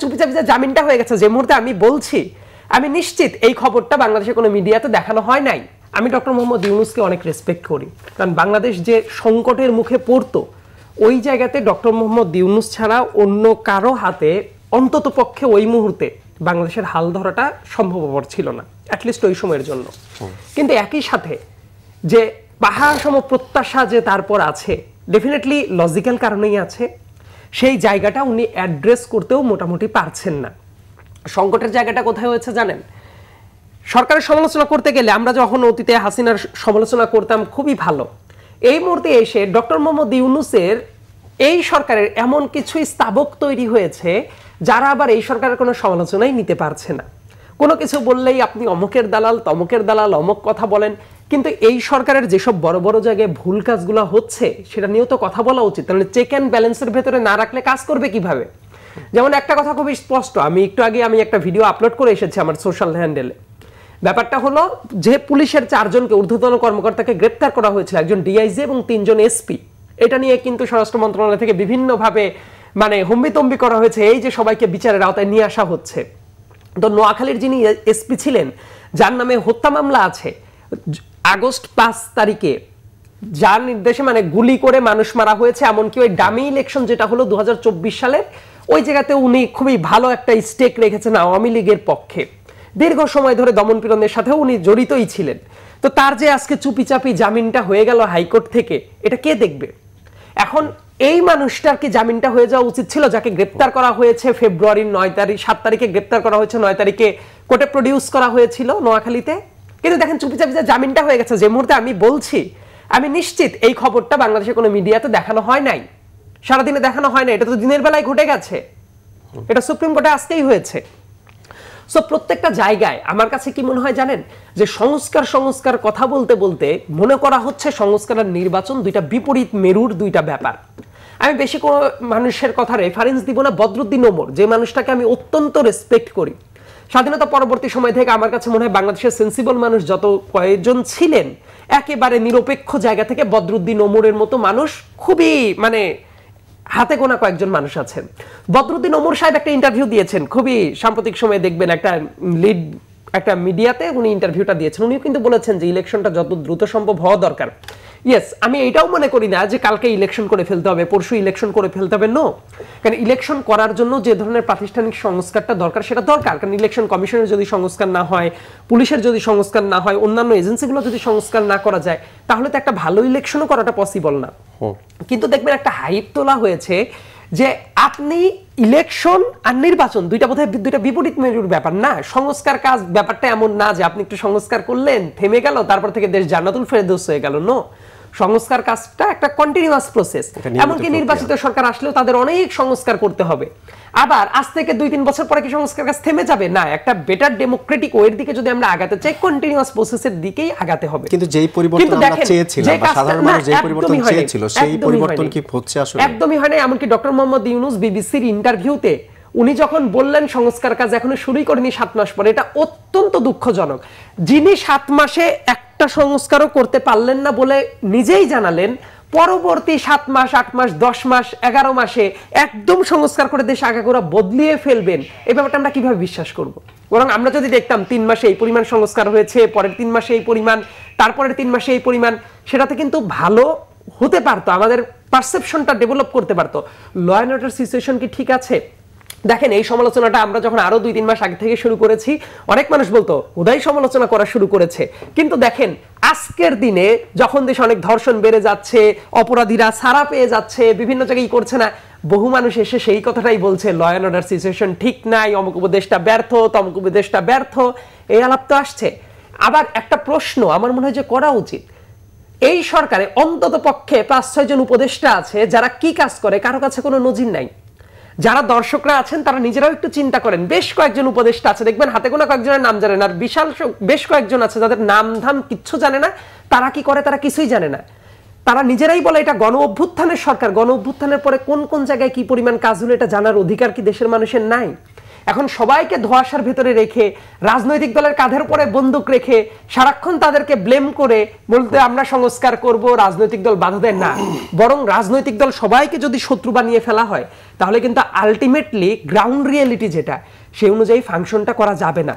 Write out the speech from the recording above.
চুপিচাপি যে জামিনটা হয়ে গেছে যে মুহূর্তে আমি বলছি, আমি নিশ্চিত এই খবরটা বাংলাদেশের কোনো মিডিয়াতে দেখানো হয় নাই। আমি ডক্টর মোহাম্মদ ইউনূসকে অনেক রেসপেক্ট করি, কারণ বাংলাদেশ যে সংকটের মুখে পড়তো ওই জায়গাতে ডক্টর মোহাম্মদ ইউনূস ছাড়া অন্য কারো হাতে অন্তত পক্ষে ওই মুহূর্তে বাংলাদেশের হাল ধরাটা সম্ভবপর ছিল না, অ্যাটলিস্ট ওই সময়ের জন্য। কিন্তু একই সাথে যে পাহাড় সম প্রত্যাশা যে তারপর আছে, ডেফিনেটলি লজিক্যাল কারণেই আছে, সেই জায়গাটা উনি অ্যাড্রেস করতেও মোটামুটি পারছেন না। সংকটের জায়গাটা কোথায় হয়েছে জানেন? সরকারের সমালোচনা করতে গেলে আমরা যখন অতীতে হাসিনার সমালোচনা করতাম খুবই ভালো, এই মুহূর্তে এসে ডক্টর মোহাম্মদ ইউনূসের এই সরকারের এমন কিছু স্তাবক তৈরি হয়েছে যারা আবার এই সরকারের কোনো সমালোচনাই নিতে পারছে না। কোনো কিছু বললেই আপনি অমুকের দালাল তমুকের দালাল অমুক কথা বলেন, কিন্তু এই সরকারের যেসব বড় বড় জায়গায় ভুল কাজগুলো হচ্ছে সেটা নিয়েও তো কথা বলা উচিত। তাহলে চেক অ্যান্ড ব্যালেন্সের ভেতরে না রাখলে কাজ করবে কিভাবে? যেমন একটা কথা খুবই স্পষ্ট, আমি একটু আগে একটা ভিডিও আপলোড করে এসেছি আমার সোশ্যাল হ্যান্ডেলে। ব্যাপারটা হলো যে পুলিশের 4 জনকে ঊর্ধ্বতন কর্মকর্তাকে গ্রেপ্তার করা হয়েছিল, একজন ডিআইজি এবং 3 জন এসপি। এটা নিয়ে কিন্তু স্বরাষ্ট্র মন্ত্রণালয় থেকে বিভিন্নভাবে হম্বিতম্বি করা হয়েছে, এই যে সবাইকে বিচারের আওতায় নিয়ে আসা হচ্ছে। তো নোয়াখালীর যিনি এসপি ছিলেন, যার নামে হত্যা মামলা আছে, আগস্ট 5 তারিখে যার নির্দেশে গুলি করে মানুষ মারা হয়েছে, এমনকি ওই ডামি ইলেকশন যেটা হলো 2024 সালের, ওই জায়গাতে উনি খুবই ভালো একটা স্টেক রেখেছেন আওয়ামী লীগের পক্ষে। দীর্ঘ সময় ধরে দমনপীড়নের সাথেও উনি জড়িতই ছিলেন। তো তার যে আজকে চুপিচাপি জামিনটা হয়ে গেল হাইকোর্ট থেকে, এটা কে দেখবে? এখন এই মানুষটার কি জামিনটা হয়ে যাওয়া উচিত ছিল, যাকে গ্রেপ্তার করা হয়েছে ফেব্রুয়ারির 7 তারিখে গ্রেপ্তার করা হয়েছে, 9 তারিখে কোর্টে প্রডিউস করা হয়েছিল নোয়াখালীতে। কিন্তু দেখেন চুপিচাপি যে জামিনটা হয়ে গেছে যে মুহূর্তে আমি বলছি, আমি নিশ্চিত এই খবরটা বাংলাদেশের কোনো মিডিয়াতে দেখানো হয় নাই, সারাদিনে দেখানো হয় না, এটা তো দিনের বেলায় ঘটে গেছে, এটা সুপ্রিম কোর্টে আজকেই হয়েছে। সো প্রত্যেকটা জায়গায় আমার কাছে কি মনে হয় জানেন, যে সংস্কার কথা বলতে বলতে মনে করা হচ্ছে সংস্কার আর নির্বাচন দুইটা বিপরীত মেরুর দুইটা ব্যাপার। আমি বেশি কোনো মানুষের কথা রেফারেন্স দিব না, বদরুদ্দিন ওমর যে মানুষটাকে আমি অত্যন্ত রেসপেক্ট করি, স্বাধীনতা পরবর্তী সময় থেকে আমার কাছে মনে হয় বাংলাদেশের সেন্সিবল মানুষ যত কয়েকজন ছিলেন, একেবারে নিরপেক্ষ জায়গা থেকে বদরুদ্দিন ওমরের মতো মানুষ খুবই হাতে গোনা কয়েকজন মানুষ আছেন। বদরুদ্দিন ওমর সাহেব একটা ইন্টারভিউ দিয়েছেন খুবই সাম্প্রতিক সময়ে, দেখবেন একটা মিডিয়াতে উনি ইন্টারভিউটা দিয়েছেন। উনিও কিন্তু বলেছেন যে ইলেকশনটা যত দ্রুত সম্ভব হওয়া দরকার। ইয়েস, আমি এটাও মনে করি না যে কালকে ইলেকশন করে ফেলতে হবে, পরশু ইলেকশন করে ফেলতে হবে, নো। কারণ ইলেকশন করার জন্য যে ধরনের প্রাতিষ্ঠানিক সংস্কারটা দরকার সেটা দরকার। কারণ ইলেকশন কমিশনের যদি সংস্কার না হয়, পুলিশের যদি সংস্কার না হয়, অন্যান্য এজেন্সিগুলো যদি সংস্কার না করা যায়, তাহলে তো একটা ভালো ইলেকশনও করাটা পসিবল না। কিন্তু দেখবেন একটা হাইপ তোলা হয়েছে যে আপনি ইলেকশন আর নির্বাচন দুইটা বিপরীত মেরুর ব্যাপার না। সংস্কার কাজ ব্যাপারটা এমন না যে আপনি একটু সংস্কার করলেন থেমে গেল, তারপর থেকে দেশ জান্নাতুল ফেরদৌস হয়ে গেল, নো। সংস্কার কাজটা একটা কন্টিনিউয়াস প্রসেস। এমনকি নির্বাচিত সরকার আসলেও তাদের অনেক সংস্কার করতে হবে। আবার আজ থেকে 2-3 বছর পরে কি সংস্কার কাজ থেমে যাবে? না, একটা বেটার ডেমোক্রেটিক ওয়ের দিকে যদি আমরা আগাতে চাই, কন্টিনিউয়াস প্রসেসের দিকেই আগাতে হবে। কিন্তু যেই পরিবর্তন আমরা চেয়েছিলাম বা সাধারণ মানুষ যেই পরিবর্তন চেয়েছিল, সেই পরিবর্তন কি হচ্ছে আসলে? একদমই হয় না। এমনকি ডক্টর মোহাম্মদ ইউনূস বিবিসির ইন্টারভিউতে উনি যখন বললেন সংস্কার কাজ এখনো শুরুই করেনি 7 মাস পরে, এটা অত্যন্ত দুঃখজনক। যিনি 7 মাসে একটা সংস্কারও করতে পারলেন না বলে নিজেই জানালেন, পরবর্তী 7 মাস 8 মাস 10 মাস 11 মাসে একদম সংস্কার করে দেশ আগাগোড়া বদলিয়ে ফেলবেন, এই ব্যাপারটা আমরা কিভাবে বিশ্বাস করব? বরং আমরা যদি দেখতাম 3 মাসে এই পরিমাণ সংস্কার হয়েছে, পরের 3 মাসে এই পরিমাণ, তারপরের 3 মাসে এই পরিমাণ, সেটাতে কিন্তু ভালো হতে পারতো, আমাদের পারসেপশনটা ডেভেলপ করতে পারতো। ল অ্যান্ড অর্ডার সিচুয়েশন কি ঠিক আছে? দেখেন এই সমালোচনাটা আমরা যখন আরো 2-3 মাস আগে থেকে শুরু করেছি, অনেক মানুষ বলতো উদয় সমালোচনা করা শুরু করেছে। কিন্তু দেখেন আজকের দিনে যখন দেশে অনেক ধর্ষণ বেড়ে যাচ্ছে, অপরাধীরা ছাড়া পেয়ে যাচ্ছে, বিভিন্ন জায়গায় করছে না, বহু মানুষ এসে সেই কথাটাই বলছে, ল অ্যান্ড অর্ডার সিচুয়েশন ঠিক নাই, অমুক উপদেশটা ব্যর্থ, তমুক উপদেশটা ব্যর্থ, এই আলাপ তো আসছে। আবার একটা প্রশ্ন আমার মনে হয় যে করা উচিত, এই সরকারে অন্তত পক্ষে 5-6 জন উপদেষ্টা আছে যারা কি কাজ করে কারো কাছে কোনো নজির নাই। যারা দর্শকরা আছেন তারা নিজেরাও একটু চিন্তা করেন, বেশ কয়েকজন উপদেষ্টা আছে, দেখবেন হাতে গোনা কয়েকজনের নাম জানেন, আর বিশাল বেশ কয়েকজন আছে যাদের নাম ধাম কিচ্ছু জানে না, তারা কি করে তারা কিছুই জানে না। তারা নিজেরাই বলে এটা গণ অভ্যুত্থানের সরকার, গণ অভ্যুত্থানের পরে কোন কোন জায়গায় কি পরিমাণ কাজ হলো এটা জানার অধিকার কি দেশের মানুষের নাই? এখন সবাইকে ধোঁয়াশার ভেতরে রেখে রাজনৈতিক দলের কাঁধের উপরে বন্দুক রেখে সারাক্ষণ তাদেরকে ব্লেম করে বলতে আমরা সংস্কার করব, রাজনৈতিক দল বাধা দেয় না, বরং রাজনৈতিক দল সবাইকে যদি শত্রু বানিয়ে ফেলা হয় তাহলে কিন্তু আলটিমেটলি গ্রাউন্ড রিয়েলিটি যেটা সেই অনুযায়ী ফাংশনটা করা যাবে না।